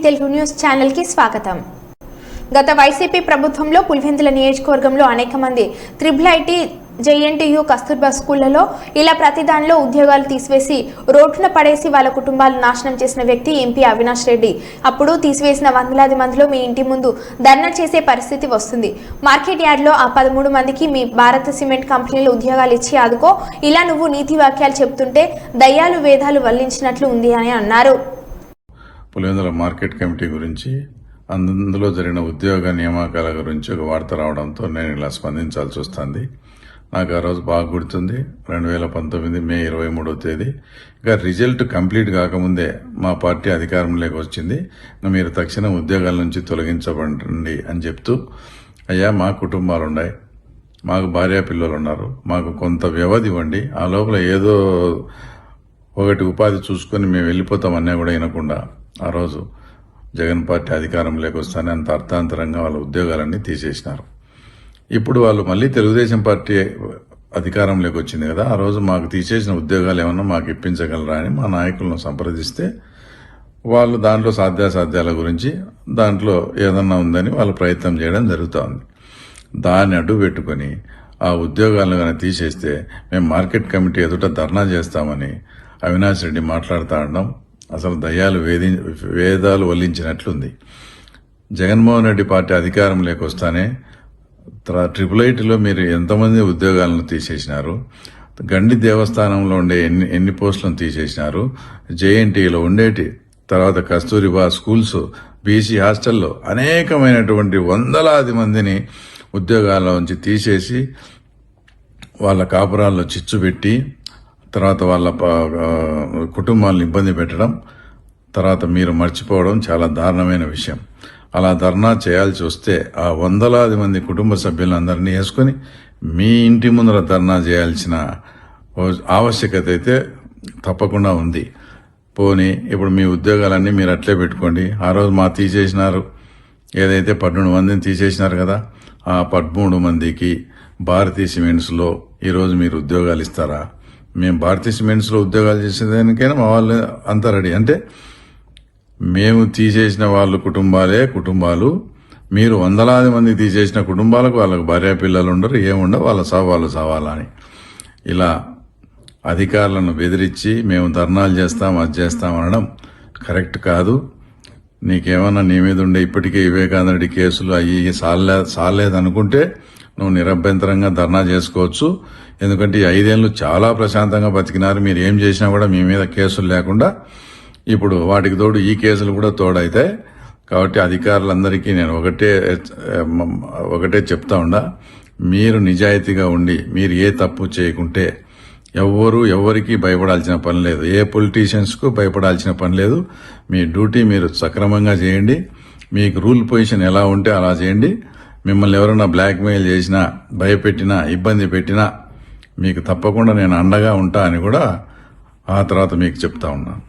Telugu news channel కి స్వాగతం. గత వైసీపీ ప్రభుత్వంలో పులివెందుల నియోజకవర్గంలో అనేక మంది ట్రిపుల్ జేఎన్టీయూ కస్తూర్బా స్కూళ్లలో ఇలా ప్రతి దానిలో ఉద్యోగాలు తీసివేసి రోడ్డున పడేసి వాళ్ళ కుటుంబాలు నాశనం చేసిన వ్యక్తి ఎంపీ అవినాష్ రెడ్డి. అప్పుడు తీసివేసిన వందలాది మందిలో మీ ఇంటి ముందు ధర్నా చేసే పరిస్థితి వస్తుంది. మార్కెట్ యార్డ్లో ఆ 13 మందికి మీ భారత సిమెంట్ కంపెనీలో ఉద్యోగాలు ఇచ్చి ఆదుకో, ఇలా నువ్వు నీతి వాక్యాలు చెప్తుంటే దయ్యాలు వేదాలు వల్లించినట్లు ఉంది అని అన్నారు. పులివెందుల మార్కెట్ కమిటీ గురించి, అందులో జరిగిన ఉద్యోగ నియామకాల గురించి ఒక వార్త రావడంతో నేను ఇలా స్పందించాల్సి వస్తుంది. నాకు ఆ రోజు బాగా గుర్తుంది. 2019 మే 23వ తేదీ. ఇక రిజల్ట్ కంప్లీట్ కాకముందే మా పార్టీ అధికారంలోకి వచ్చింది. మీరు తక్షణం ఉద్యోగాల నుంచి తొలగించబడండి అని చెప్తూ, అయ్యా మా కుటుంబాలు ఉన్నాయి, మాకు భార్య పిల్లలు ఉన్నారు, మాకు కొంత వ్యవధి ఇవ్వండి, ఆ లోపల ఏదో ఒకటి ఉపాధి చూసుకొని మేము వెళ్ళిపోతామన్నా కూడా వినకుండా ఆ రోజు జగన్ పార్టీ అధికారంలోకి వస్తానే అంత అర్థాంతరంగా వాళ్ళ ఉద్యోగాలన్నీ తీసేసినారు. ఇప్పుడు వాళ్ళు మళ్ళీ తెలుగుదేశం పార్టీ అధికారంలోకి వచ్చింది కదా, ఆ రోజు మాకు తీసేసిన ఉద్యోగాలు ఏమన్నా మాకు ఇప్పించగలరా అని మా నాయకులను సంప్రదిస్తే వాళ్ళు దాంట్లో సాధ్యాసాధ్యాల గురించి దాంట్లో ఏదన్నా ఉందని వాళ్ళు ప్రయత్నం చేయడం జరుగుతూ ఉంది. దాన్ని అడ్డు పెట్టుకుని ఆ ఉద్యోగాలను కానీ తీసేస్తే మేము మార్కెట్ కమిటీ ఎదుట ధర్నా చేస్తామని అవినాష్ రెడ్డి మాట్లాడుతూ ఉండడం అసలు దయ్యాలు వేదాలు వల్లించినట్లుంది. జగన్మోహన్ రెడ్డి పార్టీ అధికారంలోకి వస్తానే ట్రిపుల్ మీరు ఎంతమంది ఉద్యోగాలను తీసేసినారు, గండి దేవస్థానంలో ఉండే ఎన్ని పోస్టులను తీసేసినారు, జేఎన్టీలో ఉండేటి, తర్వాత కస్తూరిబా స్కూల్స్, బీసీ హాస్టల్లో అనేకమైనటువంటి వందలాది మందిని ఉద్యోగాల్లోంచి తీసేసి వాళ్ళ కాపురాల్లో చిచ్చు పెట్టి తర్వాత వాళ్ళ కుటుంబాలను ఇబ్బంది పెట్టడం, తర్వాత మీరు మర్చిపోవడం చాలా దారుణమైన విషయం. అలా ధర్నా చేయాల్సి వస్తే ఆ వందలాది మంది కుటుంబ సభ్యులందరినీ వేసుకుని మీ ఇంటి ముందర ధర్నా చేయాల్సిన ఆవశ్యకత అయితే తప్పకుండా ఉంది. పోనీ ఇప్పుడు మీ ఉద్యోగాలన్నీ మీరు అట్లే పెట్టుకోండి. ఆ రోజు మా తీసేసినారు, ఏదైతే 13 మందిని తీసేసినారు కదా, ఆ 13 మందికి భారతీయ సిమెంట్స్లో ఈరోజు మీరు ఉద్యోగాలు ఇస్తారా? మేము భారతీయ సిమెంట్స్లో ఉద్యోగాలు చేసేదానికైనా మా వాళ్ళు అంతా రెడీ. అంటే మేము తీసేసిన వాళ్ళ కుటుంబాలు, మీరు వందలాది మంది తీసేసిన కుటుంబాలకు వాళ్ళకు భార్య పిల్లలు ఉండరు, ఏముండవు, వాళ్ళ వాళ్ళు సావాలా అని ఇలా అధికారులను బెదిరించి మేము ధర్నాలు చేస్తాం అది చేస్తాం అనడం కరెక్ట్ కాదు. నీకేమన్నా నీ మీద ఉండే ఇప్పటికే వివేకానంద రెడ్డి కేసులు అయ్యి సాలేదనుకుంటే నువ్వు నిరభ్యంతరంగా ధర్నా చేసుకోవచ్చు. ఎందుకంటే ఈ 5 ఏళ్ళు చాలా ప్రశాంతంగా బతికినారు. మీరు ఏం చేసినా కూడా మీ మీద కేసులు లేకుండా ఇప్పుడు వాటికి తోడు ఈ కేసులు కూడా తోడైతాయి. కాబట్టి అధికారులందరికీ నేను ఒకటే చెప్తా ఉండా, మీరు నిజాయితీగా ఉండి మీరు ఏ తప్పు చేయకుంటే ఎవరికి భయపడాల్సిన పని లేదు, ఏ పొలిటీషియన్స్ కు భయపడాల్సిన పని లేదు. మీ డ్యూటీ మీరు సక్రమంగా చేయండి. మీకు రూల్ పొజిషన్ ఎలా ఉంటే అలా చేయండి. మిమ్మల్ని ఎవరైనా బ్లాక్మెయిల్ చేసినా, భయపెట్టినా, ఇబ్బంది పెట్టినా మీకు తప్పకుండా నేను అండగా ఉంటా అని కూడా ఆ తర్వాత మీకు చెప్తా ఉన్నాను.